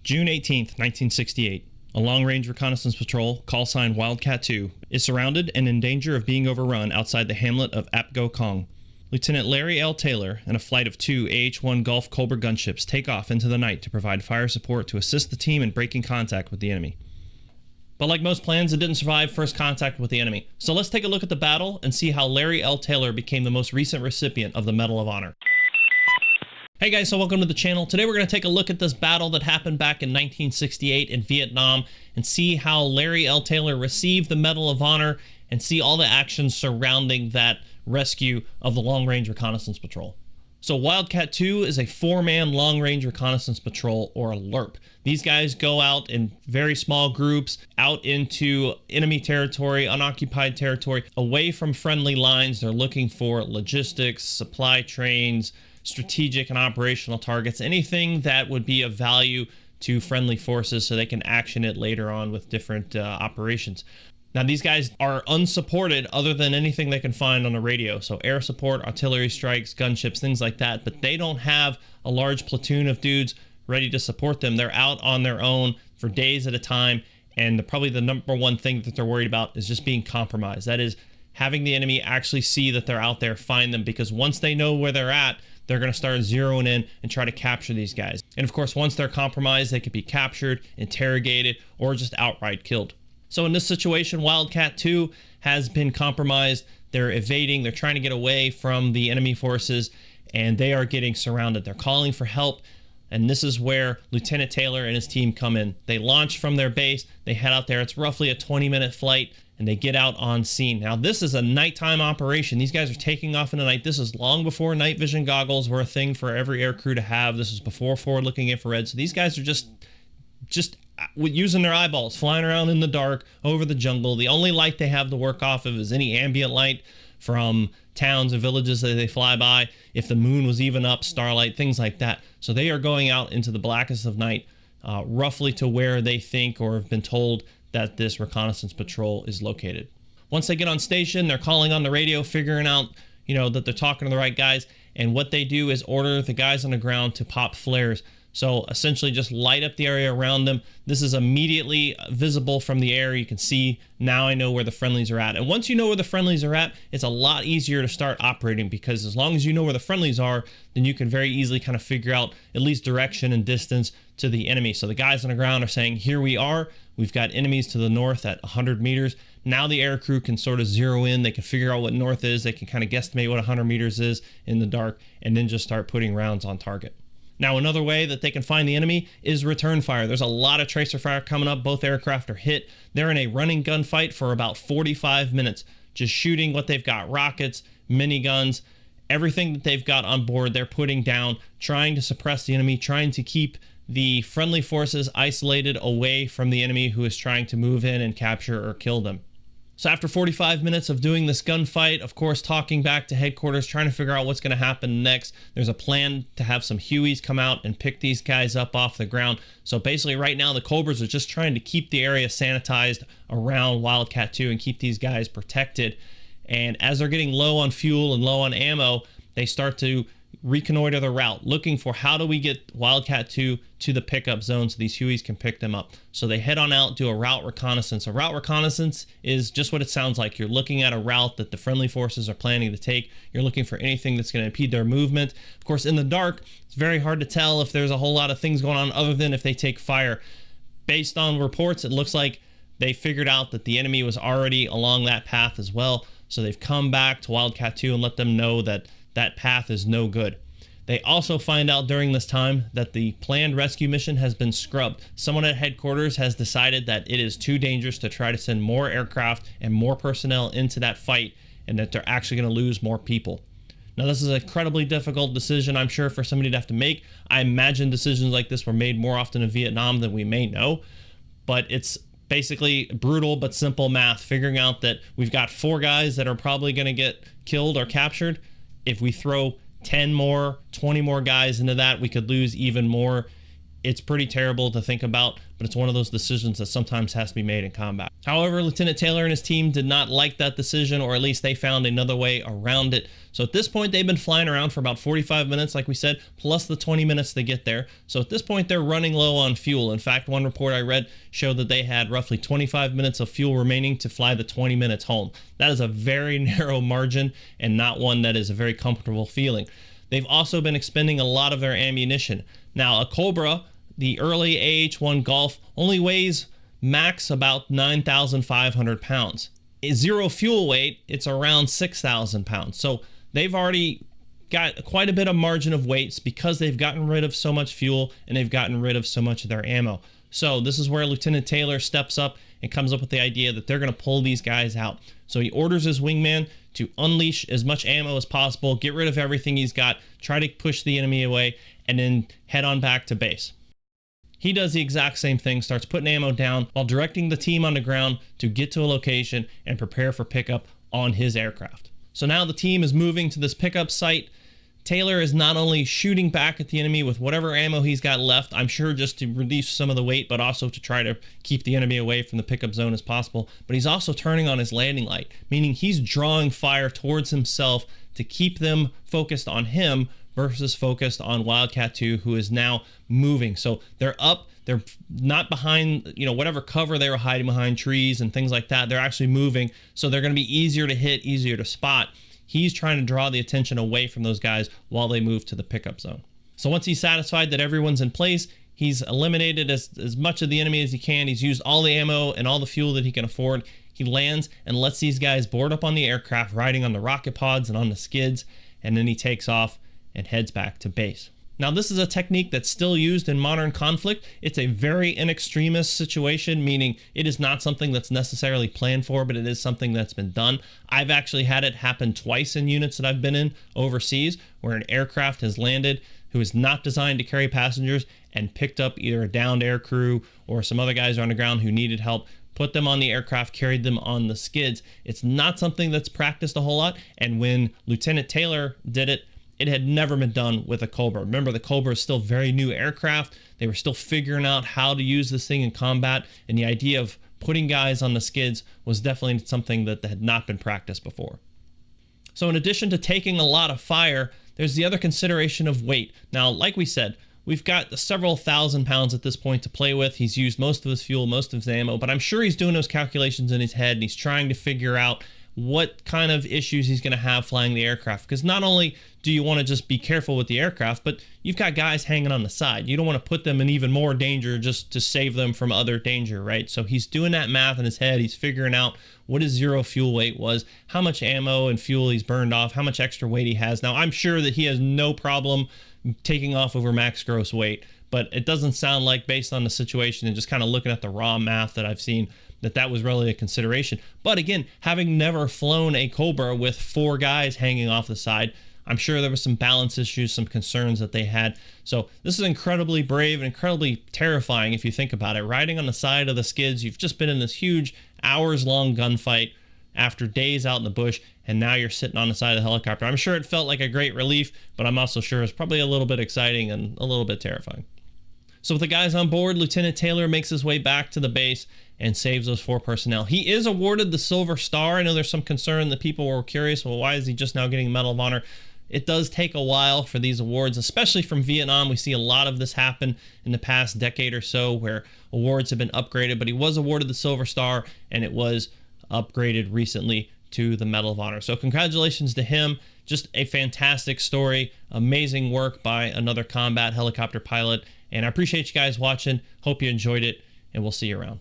June 18th, 1968. A long-range reconnaissance patrol, call sign Wildcat 2, is surrounded and in danger of being overrun outside the hamlet of Apgo Kong. Lieutenant Larry L. Taylor and a flight of 2 AH-1 Gulf Cobra gunships take off into the night to provide fire support to assist the team in breaking contact with the enemy. But like most plans, it didn't survive first contact with the enemy. So let's take a look at the battle and see how Larry L. Taylor became the most recent recipient of the Medal of Honor. Hey guys, so welcome to the channel. Today we're going to take a look at this battle that happened back in 1968 in Vietnam and see how Larry L. Taylor received the Medal of Honor and see all the actions surrounding that rescue of the Long Range Reconnaissance Patrol. So Wildcat 2 is a 4-man Long Range Reconnaissance Patrol, or a LRP. These guys go out in very small groups out into enemy territory, unoccupied territory, away from friendly lines. They're looking for logistics, supply trains, strategic and operational targets, anything that would be of value to friendly forces so they can action it later on with different operations. Now, these guys are unsupported other than anything they can find on the radio. So air support, artillery strikes, gunships, things like that. But they don't have a large platoon of dudes ready to support them. They're out on their own for days at a time. And probably the number one thing that they're worried about is just being compromised. That is having the enemy actually see that they're out there, find them. Because once they know where they're at, they're going to start zeroing in and try to capture these guys. And of course, once they're compromised, they could be captured, interrogated, or just outright killed. So in this situation, Wildcat 2 has been compromised. They're evading. They're trying to get away from the enemy forces, and they are getting surrounded. They're calling for help, and this is where Lieutenant Taylor and his team come in. They launch from their base. They head out there. It's roughly a 20-minute flight, and they get out on scene. Now, this is a nighttime operation. These guys are taking off in the night. This is long before night vision goggles were a thing for every air crew to have. This is before forward-looking infrared. So these guys are just using their eyeballs, flying around in the dark over the jungle. The only light they have to work off of is any ambient light from towns and villages that they fly by. If the moon was even up, starlight, things like that. So they are going out into the blackest of night, roughly to where they think or have been told that this reconnaissance patrol is located. Once they get on station, they're calling on the radio, figuring out, that they're talking to the right guys. And what they do is order the guys on the ground to pop flares. So essentially just light up the area around them. This is immediately visible from the air. You can see, now I know where the friendlies are at. And once you know where the friendlies are at, it's a lot easier to start operating, because as long as you know where the friendlies are, then you can very easily kind of figure out at least direction and distance to the enemy. So the guys on the ground are saying, here we are. We've got enemies to the north at 100 meters. Now the air crew can sort of zero in. They can figure out what north is. They can kind of guesstimate what 100 meters is in the dark, and then just start putting rounds on target. Now, another way that they can find the enemy is return fire. There's a lot of tracer fire coming up. Both aircraft are hit. They're in a running gunfight for about 45 minutes, just shooting what they've got: rockets, miniguns, everything that they've got on board. They're putting down, trying to suppress the enemy, trying to keep the friendly forces isolated away from the enemy who is trying to move in and capture or kill them. So after 45 minutes of doing this gunfight, of course, talking back to headquarters, trying to figure out what's going to happen next, there's a plan to have some Hueys come out and pick these guys up off the ground. So basically right now, the Cobras are just trying to keep the area sanitized around Wildcat 2 and keep these guys protected. And as they're getting low on fuel and low on ammo, they start to reconnoiter the route, looking for how do we get Wildcat 2 to the pickup zone so these Hueys can pick them up. So they head on out, do a route reconnaissance. A route reconnaissance is just what it sounds like. You're looking at a route that the friendly forces are planning to take. You're looking for anything that's going to impede their movement. Of course, in the dark, it's very hard to tell if there's a whole lot of things going on other than if they take fire. Based on reports, it looks like they figured out that the enemy was already along that path as well. So they've come back to Wildcat 2 and let them know that that path is no good. They also find out during this time that the planned rescue mission has been scrubbed. Someone at headquarters has decided that it is too dangerous to try to send more aircraft and more personnel into that fight, and that they're actually going to lose more people. Now, this is an incredibly difficult decision, I'm sure, for somebody to have to make. I imagine decisions like this were made more often in Vietnam than we may know, but it's basically brutal but simple math, figuring out that we've got 4 guys that are probably going to get killed or captured. If we throw 10 more, 20 more guys into that, we could lose even more It's pretty terrible to think about, but it's one of those decisions that sometimes has to be made in combat. However, Lieutenant Taylor and his team did not like that decision, or at least they found another way around it. So at this point, they've been flying around for about 45 minutes, like we said, plus the 20 minutes to get there. So at this point, they're running low on fuel. In fact, one report I read showed that they had roughly 25 minutes of fuel remaining to fly the 20 minutes home. That is a very narrow margin and not one that is a very comfortable feeling. They've also been expending a lot of their ammunition. Now, a Cobra, the early AH-1 Golf, only weighs max about 9,500 pounds. Zero fuel weight, it's around 6,000 pounds. So they've already got quite a bit of margin of weights because they've gotten rid of so much fuel and they've gotten rid of so much of their ammo. So this is where Lieutenant Taylor steps up and comes up with the idea that they're going to pull these guys out. So he orders his wingman to unleash as much ammo as possible, get rid of everything he's got, try to push the enemy away, and then head on back to base. He does the exact same thing, starts putting ammo down while directing the team on the ground to get to a location and prepare for pickup on his aircraft. So now the team is moving to this pickup site. Taylor is not only shooting back at the enemy with whatever ammo he's got left, I'm sure just to reduce some of the weight, but also to try to keep the enemy away from the pickup zone as possible. But he's also turning on his landing light, meaning he's drawing fire towards himself to keep them focused on him versus focused on Wildcat 2, who is now moving. So they're up, they're not behind, whatever cover they were hiding behind, trees and things like that. They're actually moving, so they're going to be easier to hit, easier to spot. He's trying to draw the attention away from those guys while they move to the pickup zone. So once he's satisfied that everyone's in place, he's eliminated as much of the enemy as he can. He's used all the ammo and all the fuel that he can afford. He lands and lets these guys board up on the aircraft, riding on the rocket pods and on the skids, and then he takes off and heads back to base. Now, this is a technique that's still used in modern conflict. It's a very in extremis situation, meaning it is not something that's necessarily planned for, but it is something that's been done. I've actually had it happen twice in units that I've been in overseas, where an aircraft has landed who is not designed to carry passengers and picked up either a downed air crew or some other guys on the ground who needed help, put them on the aircraft, carried them on the skids. It's not something that's practiced a whole lot, and when Lieutenant Taylor did it, it had never been done with a Cobra. Remember, the Cobra is still very new aircraft. They were still figuring out how to use this thing in combat, and the idea of putting guys on the skids was definitely something that had not been practiced before. So in addition to taking a lot of fire, there's the other consideration of weight. Now, like we said, we've got several thousand pounds at this point to play with. He's used most of his fuel, most of his ammo, but I'm sure he's doing those calculations in his head, and he's trying to figure out what kind of issues he's going to have flying the aircraft. Because not only do you want to just be careful with the aircraft, but you've got guys hanging on the side. You don't want to put them in even more danger just to save them from other danger, right? So he's doing that math in his head. He's figuring out what his zero fuel weight was, how much ammo and fuel he's burned off, how much extra weight he has. Now, I'm sure that he has no problem taking off over max gross weight, but it doesn't sound like, based on the situation and just kind of looking at the raw math that I've seen, that was really a consideration. But again, having never flown a Cobra with 4 guys hanging off the side, I'm sure there were some balance issues, some concerns that they had. So this is incredibly brave and incredibly terrifying if you think about it. Riding on the side of the skids, you've just been in this huge hours-long gunfight after days out in the bush, and now you're sitting on the side of the helicopter. I'm sure it felt like a great relief, but I'm also sure it's probably a little bit exciting and a little bit terrifying. So with the guys on board, Lieutenant Taylor makes his way back to the base and saves those 4 personnel. He is awarded the Silver Star. I know there's some concern that people were curious, well, why is he just now getting Medal of Honor? It does take a while for these awards, especially from Vietnam. We see a lot of this happen in the past decade or so, where awards have been upgraded, but he was awarded the Silver Star, and it was upgraded recently to the Medal of Honor. So congratulations to him. Just a fantastic story. Amazing work by another combat helicopter pilot. And I appreciate you guys watching. Hope you enjoyed it, and we'll see you around.